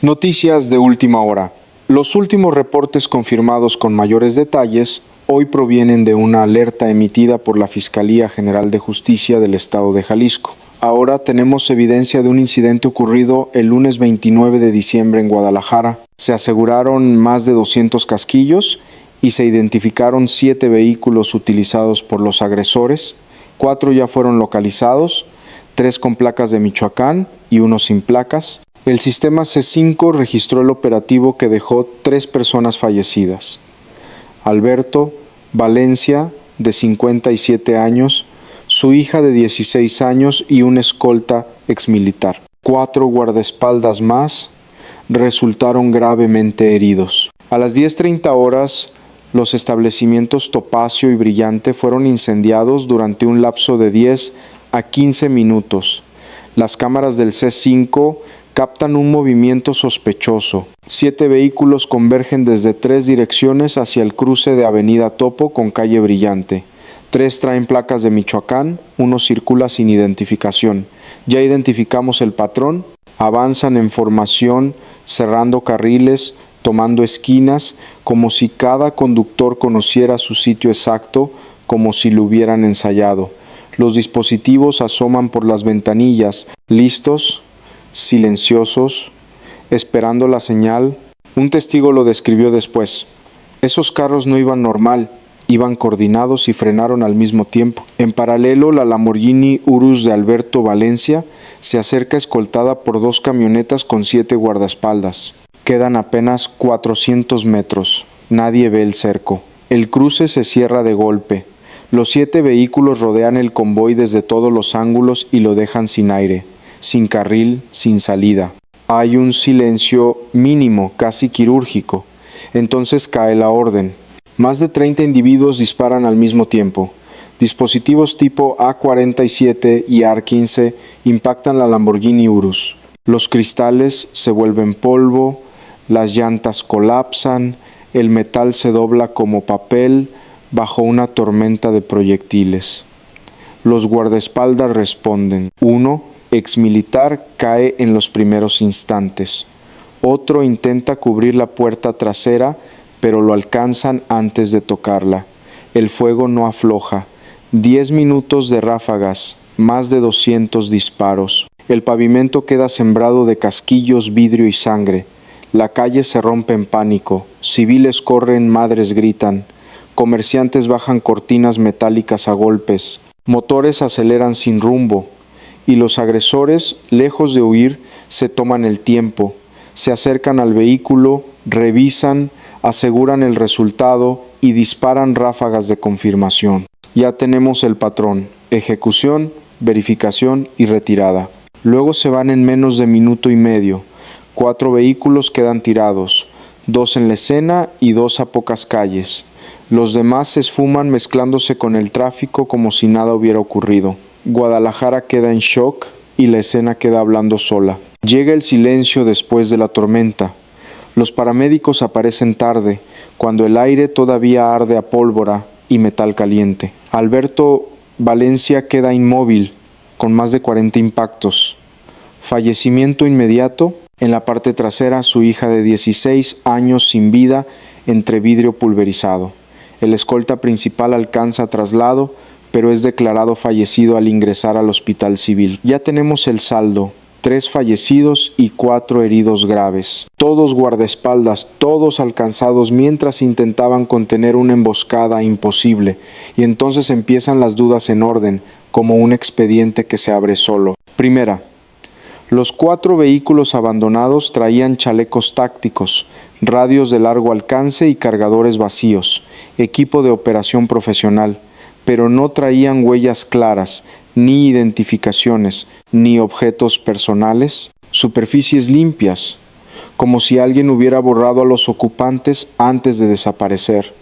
Noticias de última hora. Los últimos reportes confirmados con mayores detalles hoy provienen de una alerta emitida por la Fiscalía General de Justicia del Estado de Jalisco. Ahora tenemos evidencia de un incidente ocurrido el lunes 29 de diciembre en Guadalajara. Se aseguraron más de 200 casquillos y se identificaron 7 vehículos utilizados por los agresores. 4 ya fueron localizados, 3 con placas de Michoacán y 1 sin placas. El sistema C5 registró el operativo que dejó 3 personas fallecidas. Alberto Valencia, de 57 años, su hija de 16 años y un escolta exmilitar. 4 guardaespaldas más resultaron gravemente heridos. A las 10:30 horas, los establecimientos Topacio y Brillante fueron incendiados durante un lapso de 10 a 15 minutos. Las cámaras del C5 captan un movimiento sospechoso. 7 vehículos convergen desde 3 direcciones hacia el cruce de Avenida Topo con calle Brillante. 3 traen placas de Michoacán, 1 circula sin identificación. Ya identificamos el patrón. Avanzan en formación, cerrando carriles, tomando esquinas, como si cada conductor conociera su sitio exacto, como si lo hubieran ensayado. Los dispositivos asoman por las ventanillas, listos, silenciosos, esperando la señal. Un testigo lo describió después. Esos carros no iban normal, iban coordinados y frenaron al mismo tiempo. En paralelo, la Lamborghini Urus de Alberto Valencia se acerca escoltada por 2 camionetas con 7 guardaespaldas. Quedan apenas 400 metros. Nadie ve el cerco. El cruce se cierra de golpe. Los 7 vehículos rodean el convoy desde todos los ángulos y lo dejan sin aire, sin carril, sin salida. Hay un silencio mínimo, casi quirúrgico. Entonces cae la orden. Más de 30 individuos disparan al mismo tiempo. Dispositivos tipo A-47 y AR-15 impactan la Lamborghini Urus. Los cristales se vuelven polvo, las llantas colapsan, el metal se dobla como papel bajo una tormenta de proyectiles. Los guardaespaldas responden. Uno, exmilitar, cae en los primeros instantes. Otro intenta cubrir la puerta trasera, pero lo alcanzan antes de tocarla. El fuego no afloja. 10 minutos de ráfagas, más de 200 disparos. El pavimento queda sembrado de casquillos, vidrio y sangre. La calle se rompe en pánico. Civiles corren, madres gritan. Comerciantes bajan cortinas metálicas a golpes. Motores aceleran sin rumbo. Y los agresores, lejos de huir, se toman el tiempo. Se acercan al vehículo, revisan, aseguran el resultado y disparan ráfagas de confirmación. Ya tenemos el patrón: ejecución, verificación y retirada. Luego se van en menos de minuto y medio. 4 vehículos quedan tirados, 2 en la escena y 2 a pocas calles. Los demás se esfuman mezclándose con el tráfico como si nada hubiera ocurrido. Guadalajara queda en shock y la escena queda hablando sola. Llega el silencio después de la tormenta. Los paramédicos aparecen tarde, cuando el aire todavía arde a pólvora y metal caliente. Alberto Valencia queda inmóvil, con más de 40 impactos. Fallecimiento inmediato. En la parte trasera, su hija de 16 años sin vida, entre vidrio pulverizado. El escolta principal alcanza traslado, pero es declarado fallecido al ingresar al hospital civil. Ya tenemos el saldo: 3 fallecidos y 4 heridos graves. Todos guardaespaldas, todos alcanzados mientras intentaban contener una emboscada imposible. Y entonces empiezan las dudas en orden, como un expediente que se abre solo. Primera, los 4 vehículos abandonados traían chalecos tácticos, radios de largo alcance y cargadores vacíos, equipo de operación profesional, pero no traían huellas claras, ni identificaciones, ni objetos personales, superficies limpias, como si alguien hubiera borrado a los ocupantes antes de desaparecer.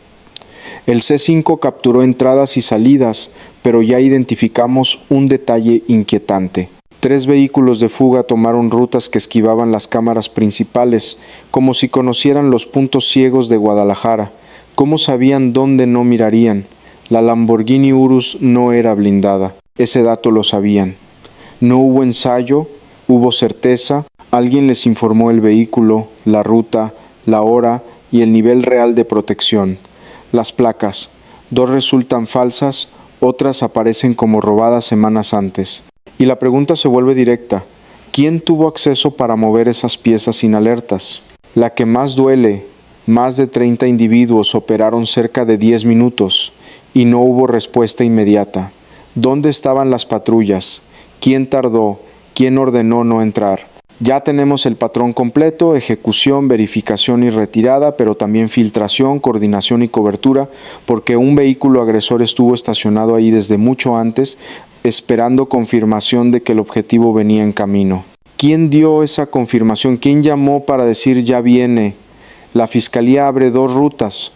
El C5 capturó entradas y salidas, pero ya identificamos un detalle inquietante. 3 vehículos de fuga tomaron rutas que esquivaban las cámaras principales, como si conocieran los puntos ciegos de Guadalajara. ¿Cómo sabían dónde no mirarían? La Lamborghini Urus no era blindada. Ese dato lo sabían. No hubo ensayo, hubo certeza. Alguien les informó el vehículo, la ruta, la hora y el nivel real de protección. Las placas, 2 resultan falsas, otras aparecen como robadas semanas antes. Y la pregunta se vuelve directa: ¿quién tuvo acceso para mover esas piezas sin alertas? La que más duele: más de 30 individuos operaron cerca de 10 minutos y no hubo respuesta inmediata. ¿Dónde estaban las patrullas? ¿Quién tardó? ¿Quién ordenó no entrar? Ya tenemos el patrón completo: ejecución, verificación y retirada, pero también filtración, coordinación y cobertura, porque un vehículo agresor estuvo estacionado ahí desde mucho antes, esperando confirmación de que el objetivo venía en camino. ¿Quién dio esa confirmación? ¿Quién llamó para decir ya viene? La Fiscalía abre 2 rutas: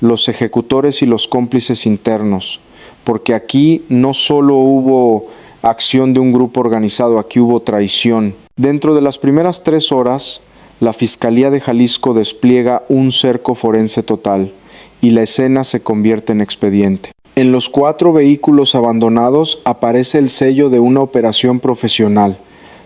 los ejecutores y los cómplices internos, porque aquí no solo hubo acción de un grupo organizado, aquí hubo traición. Dentro de las primeras 3 horas, la Fiscalía de Jalisco despliega un cerco forense total y la escena se convierte en expediente. En los 4 vehículos abandonados aparece el sello de una operación profesional: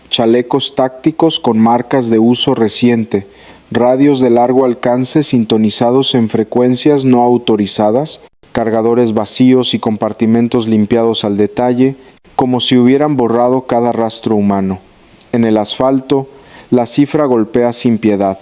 chalecos tácticos con marcas de uso reciente, radios de largo alcance sintonizados en frecuencias no autorizadas, cargadores vacíos y compartimentos limpiados al detalle, como si hubieran borrado cada rastro humano. En el asfalto, la cifra golpea sin piedad: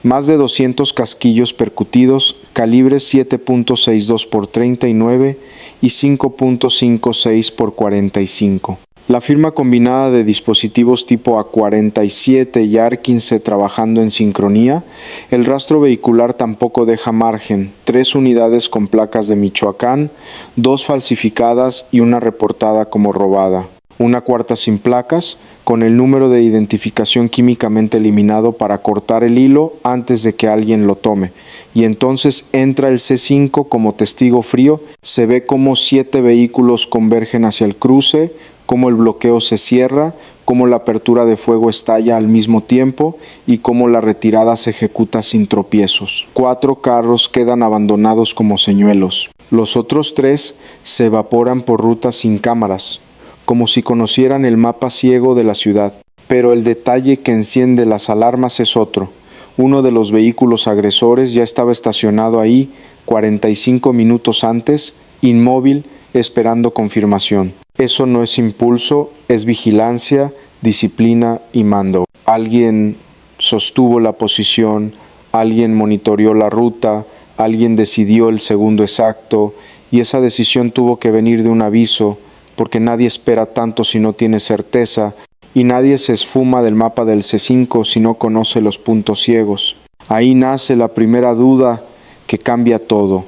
más de 200 casquillos percutidos, calibres 7.62 por 39 y 5.56 por 45. La firma combinada de dispositivos tipo A47 y AR-15 trabajando en sincronía. El rastro vehicular tampoco deja margen: 3 unidades con placas de Michoacán, 2 falsificadas y una reportada como robada. Una cuarta sin placas, con el número de identificación químicamente eliminado para cortar el hilo antes de que alguien lo tome. Y entonces entra el C5 como testigo frío. Se ve cómo 7 vehículos convergen hacia el cruce, cómo el bloqueo se cierra, cómo la apertura de fuego estalla al mismo tiempo y cómo la retirada se ejecuta sin tropiezos. 4 carros quedan abandonados como señuelos. Los otros 3 se evaporan por rutas sin cámaras, como si conocieran el mapa ciego de la ciudad. Pero el detalle que enciende las alarmas es otro: uno de los vehículos agresores ya estaba estacionado ahí 45 minutos antes, inmóvil, esperando confirmación. Eso no es impulso, es vigilancia, disciplina y mando. Alguien sostuvo la posición, alguien monitoreó la ruta, alguien decidió el segundo exacto, y esa decisión tuvo que venir de un aviso, porque nadie espera tanto si no tiene certeza, y nadie se esfuma del mapa del C5 si no conoce los puntos ciegos. Ahí nace la primera duda que cambia todo.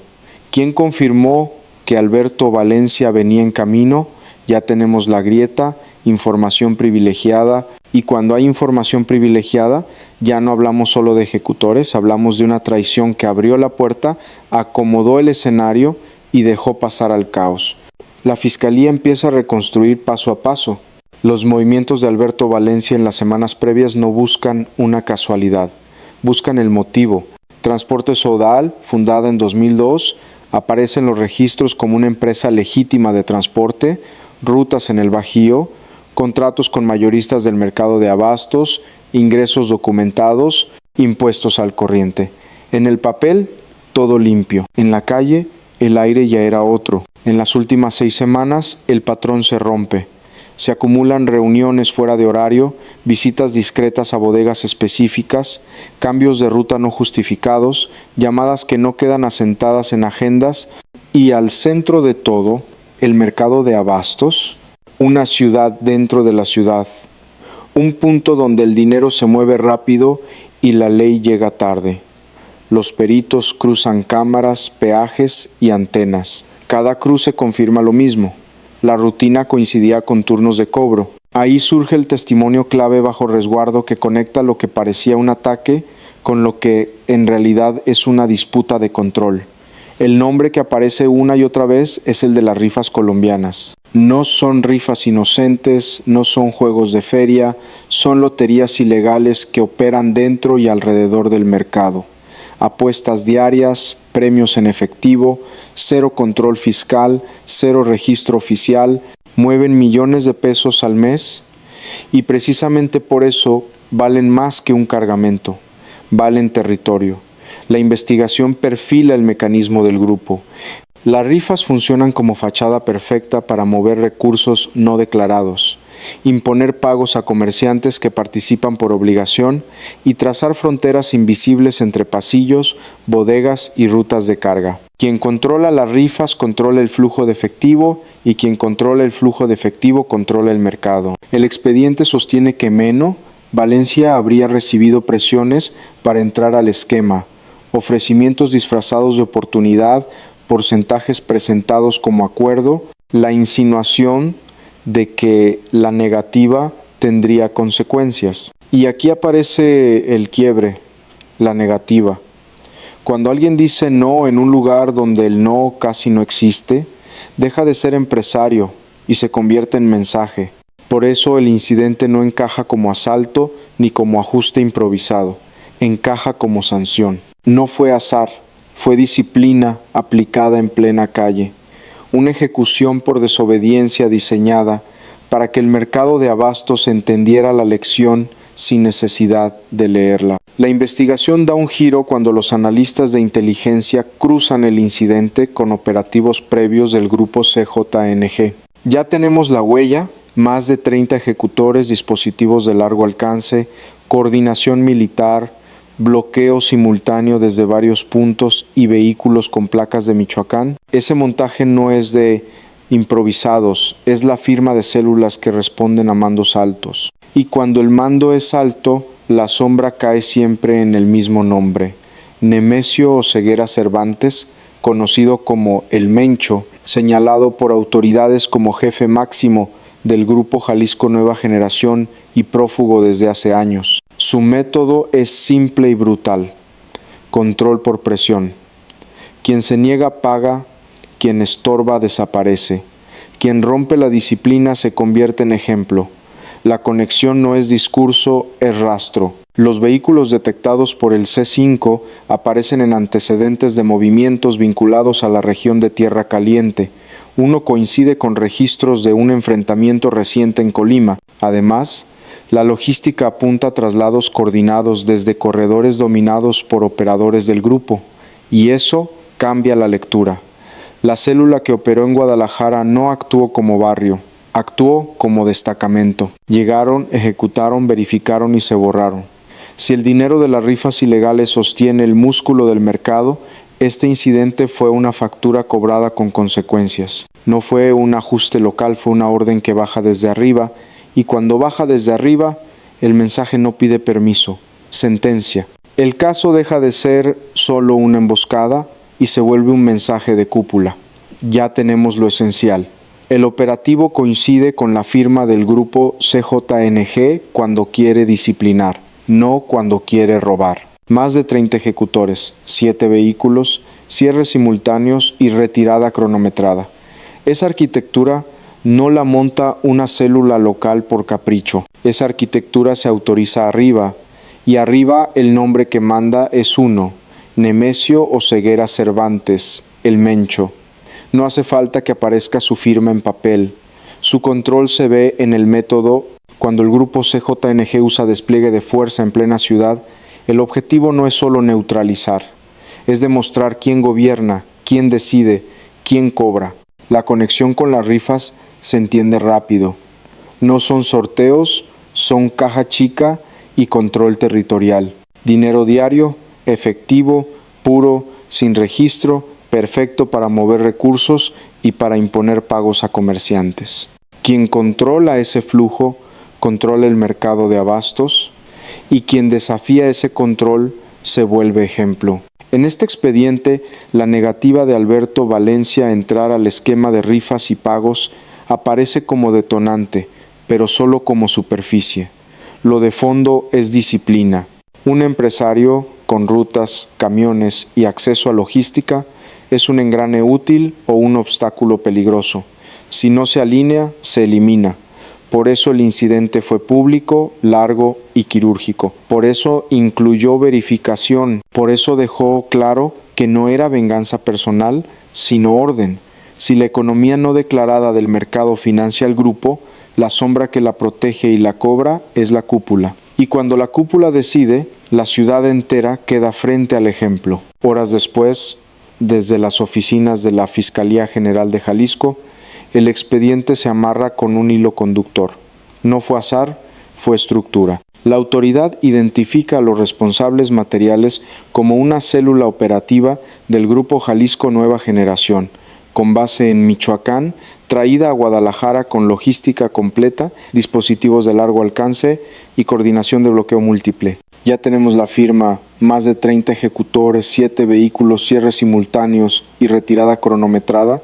¿Quién confirmó que Alberto Valencia venía en camino? Ya tenemos la grieta: información privilegiada, y cuando hay información privilegiada ya no hablamos solo de ejecutores, hablamos de una traición que abrió la puerta, acomodó el escenario y dejó pasar al caos. La Fiscalía empieza a reconstruir paso a paso. Los movimientos de Alberto Valencia en las semanas previas no buscan una casualidad, buscan el motivo. Transportes Sodal, fundada en 2002, aparece en los registros como una empresa legítima de transporte, rutas en el Bajío, contratos con mayoristas del mercado de abastos, ingresos documentados, impuestos al corriente. En el papel, todo limpio. En la calle, el aire ya era otro. En las últimas 6 semanas, el patrón se rompe. Se acumulan reuniones fuera de horario, visitas discretas a bodegas específicas, cambios de ruta no justificados, llamadas que no quedan asentadas en agendas, y al centro de todo, el mercado de abastos, una ciudad dentro de la ciudad, un punto donde el dinero se mueve rápido y la ley llega tarde. Los peritos cruzan cámaras, peajes y antenas. Cada cruce confirma lo mismo. La rutina coincidía con turnos de cobro. Ahí surge el testimonio clave bajo resguardo que conecta lo que parecía un ataque con lo que en realidad es una disputa de control. El nombre que aparece una y otra vez es el de las rifas colombianas. No son rifas inocentes, no son juegos de feria, son loterías ilegales que operan dentro y alrededor del mercado. Apuestas diarias, premios en efectivo, 0 control fiscal, 0 registro oficial, mueven millones de pesos al mes, y precisamente por eso valen más que un cargamento, valen territorio. La investigación perfila el mecanismo del grupo. Las rifas funcionan como fachada perfecta para mover recursos no declarados, imponer pagos a comerciantes que participan por obligación y trazar fronteras invisibles entre pasillos, bodegas y rutas de carga. Quien controla las rifas controla el flujo de efectivo y quien controla el flujo de efectivo controla el mercado. El expediente sostiene que Valencia habría recibido presiones para entrar al esquema, ofrecimientos disfrazados de oportunidad, porcentajes presentados como acuerdo, la insinuación de que la negativa tendría consecuencias. Y aquí aparece el quiebre, la negativa. Cuando alguien dice no en un lugar donde el no casi no existe, deja de ser empresario y se convierte en mensaje. Por eso el incidente no encaja como asalto ni como ajuste improvisado, encaja como sanción. No fue azar, fue disciplina aplicada en plena calle, una ejecución por desobediencia diseñada para que el mercado de abastos entendiera la lección sin necesidad de leerla. La investigación da un giro cuando los analistas de inteligencia cruzan el incidente con operativos previos del grupo CJNG. Ya tenemos la huella, más de 30 ejecutores, dispositivos de largo alcance, coordinación militar, bloqueo simultáneo desde varios puntos y vehículos con placas de Michoacán. Ese montaje no es de improvisados, es la firma de células que responden a mandos altos. Y cuando el mando es alto, la sombra cae siempre en el mismo nombre. Nemesio Oseguera Cervantes, conocido como El Mencho, señalado por autoridades como jefe máximo del Grupo Jalisco Nueva Generación y prófugo desde hace años. Su método es simple y brutal: control por presión. Quien se niega paga, quien estorba desaparece. Quien rompe la disciplina se convierte en ejemplo. La conexión no es discurso, es rastro. Los vehículos detectados por el C5 aparecen en antecedentes de movimientos vinculados a la región de Tierra Caliente. Uno coincide con registros de un enfrentamiento reciente en Colima. Además, la logística apunta a traslados coordinados desde corredores dominados por operadores del grupo, y eso cambia la lectura. La célula que operó en Guadalajara no actuó como barrio, actuó como destacamento. Llegaron, ejecutaron, verificaron y se borraron. Si el dinero de las rifas ilegales sostiene el músculo del mercado, este incidente fue una factura cobrada con consecuencias. No fue un ajuste local, fue una orden que baja desde arriba, y cuando baja desde arriba, el mensaje no pide permiso, sentencia. El caso deja de ser solo una emboscada y se vuelve un mensaje de cúpula. Ya tenemos lo esencial. El operativo coincide con la firma del grupo CJNG cuando quiere disciplinar, no cuando quiere robar. Más de 30 ejecutores, 7 vehículos, cierres simultáneos y retirada cronometrada. Esa arquitectura no la monta una célula local por capricho. Esa arquitectura se autoriza arriba, y arriba el nombre que manda es uno: Nemesio Oseguera Cervantes, El Mencho. No hace falta que aparezca su firma en papel. Su control se ve en el método. Cuando el grupo CJNG usa despliegue de fuerza en plena ciudad, el objetivo no es solo neutralizar, es demostrar quién gobierna, quién decide, quién cobra. La conexión con las rifas se entiende rápido. No son sorteos, son caja chica y control territorial. Dinero diario, efectivo, puro, sin registro, perfecto para mover recursos y para imponer pagos a comerciantes. Quien controla ese flujo, controla el mercado de abastos, y quien desafía ese control se vuelve ejemplo. En este expediente, la negativa de Alberto Valencia a entrar al esquema de rifas y pagos aparece como detonante, pero solo como superficie. Lo de fondo es disciplina. Un empresario con rutas, camiones y acceso a logística es un engrane útil o un obstáculo peligroso. Si no se alinea, se elimina. Por eso el incidente fue público, largo y quirúrgico. Por eso incluyó verificación. Por eso dejó claro que no era venganza personal, sino orden. Si la economía no declarada del mercado financia al grupo, la sombra que la protege y la cobra es la cúpula. Y cuando la cúpula decide, la ciudad entera queda frente al ejemplo. Horas después, desde las oficinas de la Fiscalía General de Jalisco, el expediente se amarra con un hilo conductor. No fue azar, fue estructura. La autoridad identifica a los responsables materiales como una célula operativa del Grupo Jalisco Nueva Generación, con base en Michoacán, traída a Guadalajara con logística completa, dispositivos de largo alcance y coordinación de bloqueo múltiple. Ya tenemos la firma, más de 30 ejecutores, 7 vehículos, cierres simultáneos y retirada cronometrada.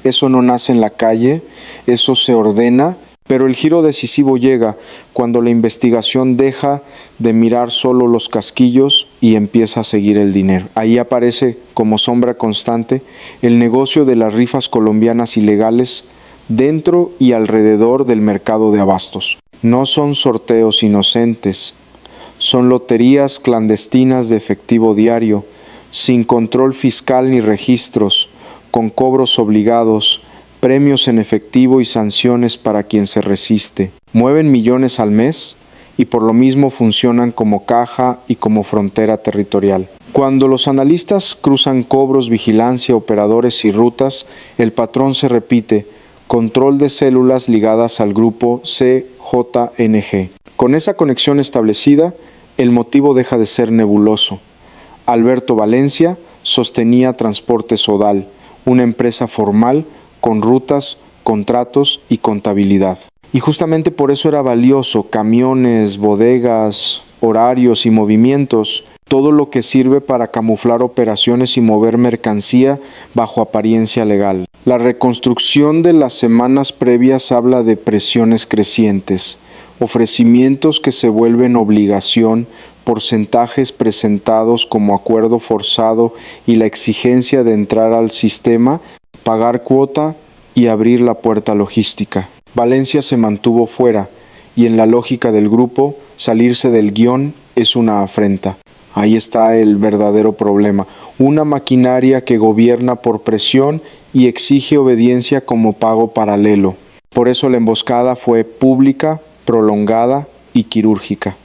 Eso no nace en la calle, eso se ordena, pero el giro decisivo llega cuando la investigación deja de mirar solo los casquillos y empieza a seguir el dinero. Ahí aparece como sombra constante el negocio de las rifas colombianas ilegales dentro y alrededor del mercado de abastos. No son sorteos inocentes, son loterías clandestinas de efectivo diario, sin control fiscal ni registros, con cobros obligados, premios en efectivo y sanciones para quien se resiste. Mueven millones al mes y por lo mismo funcionan como caja y como frontera territorial. Cuando los analistas cruzan cobros, vigilancia, operadores y rutas, el patrón se repite: control de células ligadas al grupo CJNG. Con esa conexión establecida, el motivo deja de ser nebuloso. Alberto Valencia sostenía Transporte Sodal, una empresa formal con rutas, contratos y contabilidad. Y justamente por eso era valioso: camiones, bodegas, horarios y movimientos, todo lo que sirve para camuflar operaciones y mover mercancía bajo apariencia legal. La reconstrucción de las semanas previas habla de presiones crecientes, ofrecimientos que se vuelven obligación, porcentajes presentados como acuerdo forzado y la exigencia de entrar al sistema, pagar cuota y abrir la puerta logística. Valencia se mantuvo fuera y en la lógica del grupo, salirse del guión es una afrenta. Ahí está el verdadero problema. Una maquinaria que gobierna por presión y exige obediencia como pago paralelo. Por eso la emboscada fue pública, prolongada y quirúrgica.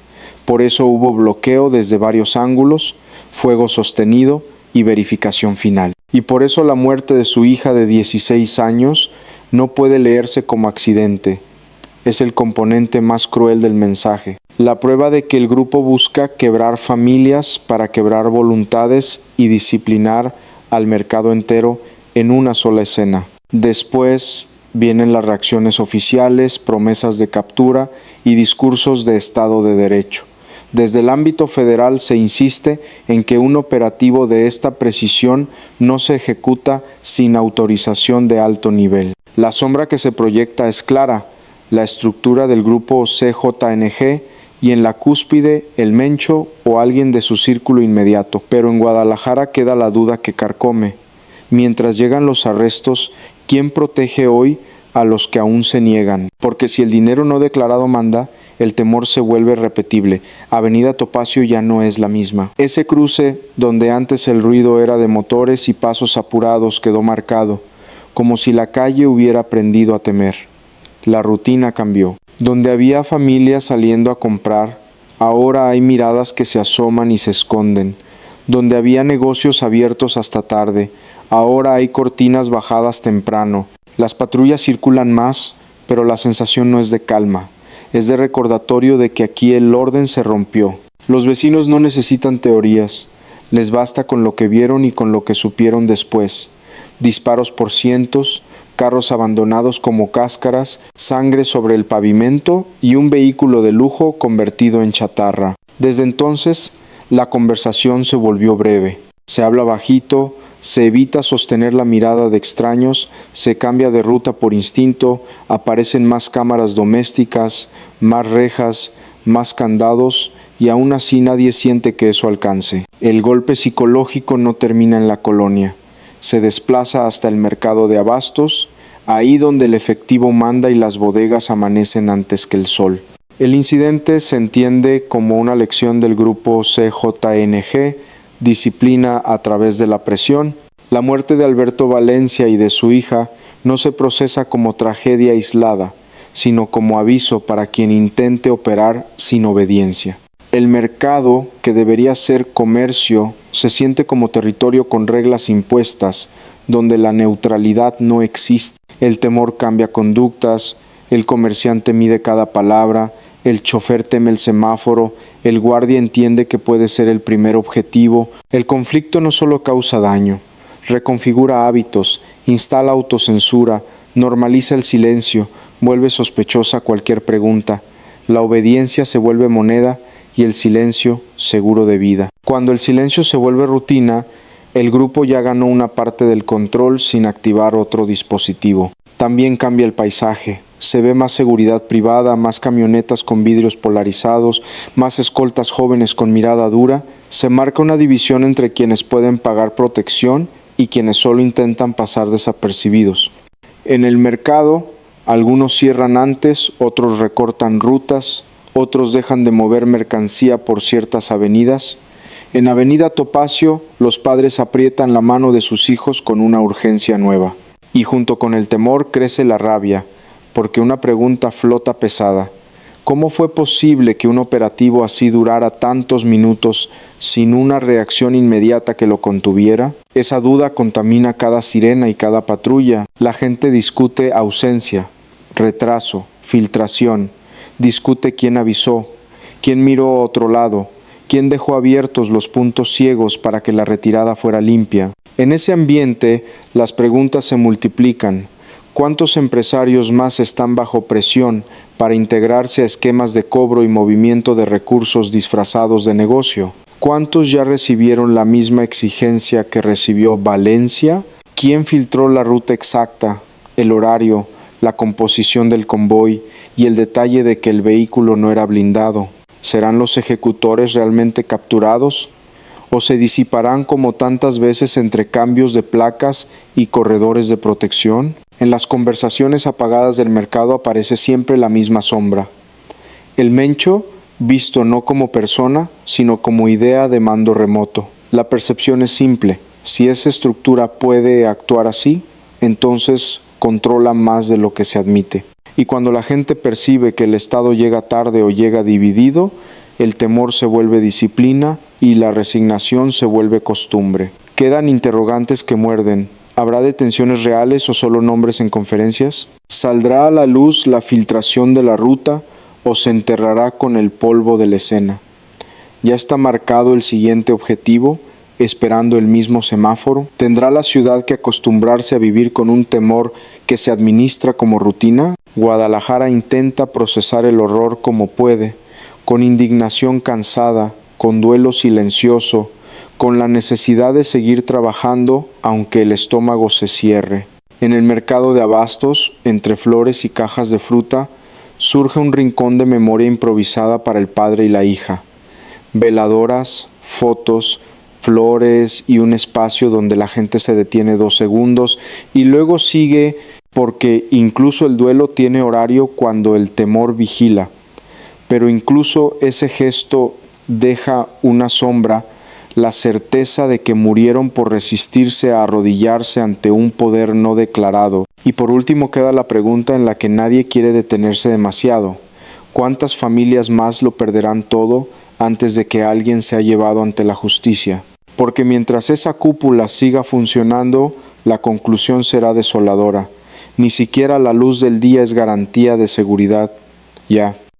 Por eso hubo bloqueo desde varios ángulos, fuego sostenido y verificación final. Y por eso la muerte de su hija de 16 años no puede leerse como accidente. Es el componente más cruel del mensaje. La prueba de que el grupo busca quebrar familias para quebrar voluntades y disciplinar al mercado entero en una sola escena. Después vienen las reacciones oficiales, promesas de captura y discursos de Estado de Derecho. Desde el ámbito federal se insiste en que un operativo de esta precisión no se ejecuta sin autorización de alto nivel. La sombra que se proyecta es clara: la estructura del grupo CJNG y en la cúspide el Mencho o alguien de su círculo inmediato. Pero en Guadalajara queda la duda que carcome. Mientras llegan los arrestos, ¿quién protege hoy a los que aún se niegan? Porque si el dinero no declarado manda, el temor se vuelve repetible. Avenida Topacio ya no es la misma. Ese cruce, donde antes el ruido era de motores y pasos apurados, quedó marcado, como si la calle hubiera aprendido a temer. La rutina cambió. Donde había familias saliendo a comprar, ahora hay miradas que se asoman y se esconden. Donde había negocios abiertos hasta tarde, ahora hay cortinas bajadas temprano. Las patrullas circulan más, pero la sensación no es de calma. Es de recordatorio de que aquí el orden se rompió. Los vecinos no necesitan teorías. Les basta con lo que vieron y con lo que supieron después. Disparos por cientos, carros abandonados como cáscaras, sangre sobre el pavimento y un vehículo de lujo convertido en chatarra. Desde entonces, la conversación se volvió breve. Se habla bajito, se evita sostener la mirada de extraños, se cambia de ruta por instinto, aparecen más cámaras domésticas, más rejas, más candados, y aún así nadie siente que eso alcance. El golpe psicológico no termina en la colonia. Se desplaza hasta el mercado de abastos, ahí donde el efectivo manda y las bodegas amanecen antes que el sol. El incidente se entiende como una lección del grupo CJNG, disciplina a través de la presión. La muerte de Alberto Valencia y de su hija no se procesa como tragedia aislada, sino como aviso para quien intente operar sin obediencia. El mercado, que debería ser comercio, se siente como territorio con reglas impuestas, donde la neutralidad no existe. El temor cambia conductas, el comerciante mide cada palabra, el chofer teme el semáforo, el guardia entiende que puede ser el primer objetivo. El conflicto no solo causa daño, reconfigura hábitos, instala autocensura, normaliza el silencio, vuelve sospechosa cualquier pregunta. La obediencia se vuelve moneda y el silencio seguro de vida. Cuando el silencio se vuelve rutina, el grupo ya ganó una parte del control sin activar otro dispositivo. También cambia el paisaje. Se ve más seguridad privada, más camionetas con vidrios polarizados, más escoltas jóvenes con mirada dura. Se marca una división entre quienes pueden pagar protección y quienes solo intentan pasar desapercibidos. En el mercado, algunos cierran antes, otros recortan rutas, otros dejan de mover mercancía por ciertas avenidas. En Avenida Topacio, los padres aprietan la mano de sus hijos con una urgencia nueva. Y junto con el temor crece la rabia, porque una pregunta flota pesada. ¿Cómo fue posible que un operativo así durara tantos minutos sin una reacción inmediata que lo contuviera? Esa duda contamina cada sirena y cada patrulla. La gente discute ausencia, retraso, filtración. Discute quién avisó, quién miró a otro lado, quién dejó abiertos los puntos ciegos para que la retirada fuera limpia. En ese ambiente, las preguntas se multiplican. ¿Cuántos empresarios más están bajo presión para integrarse a esquemas de cobro y movimiento de recursos disfrazados de negocio? ¿Cuántos ya recibieron la misma exigencia que recibió Valencia? ¿Quién filtró la ruta exacta, el horario, la composición del convoy y el detalle de que el vehículo no era blindado? ¿Serán los ejecutores realmente capturados? ¿O se disiparán como tantas veces entre cambios de placas y corredores de protección? En las conversaciones apagadas del mercado aparece siempre la misma sombra. El mencho, visto no como persona, sino como idea de mando remoto. La percepción es simple. Si esa estructura puede actuar así, entonces controla más de lo que se admite. Y cuando la gente percibe que el Estado llega tarde o llega dividido, el temor se vuelve disciplina y la resignación se vuelve costumbre. Quedan interrogantes que muerden. ¿Habrá detenciones reales o solo nombres en conferencias? ¿Saldrá a la luz la filtración de la ruta o se enterrará con el polvo de la escena? ¿Ya está marcado el siguiente objetivo, esperando el mismo semáforo? ¿Tendrá la ciudad que acostumbrarse a vivir con un temor que se administra como rutina? Guadalajara intenta procesar el horror como puede, con indignación cansada, con duelo silencioso, con la necesidad de seguir trabajando aunque el estómago se cierre. En el mercado de abastos, entre flores y cajas de fruta, surge un rincón de memoria improvisada para el padre y la hija. Veladoras, fotos, flores y un espacio donde la gente se detiene 2 segundos y luego sigue porque incluso el duelo tiene horario cuando el temor vigila. Pero incluso ese gesto deja una sombra, la certeza de que murieron por resistirse a arrodillarse ante un poder no declarado. Y por último queda la pregunta en la que nadie quiere detenerse demasiado. ¿Cuántas familias más lo perderán todo antes de que alguien sea llevado ante la justicia? Porque mientras esa cúpula siga funcionando, la conclusión será desoladora. Ni siquiera la luz del día es garantía de seguridad. Ya.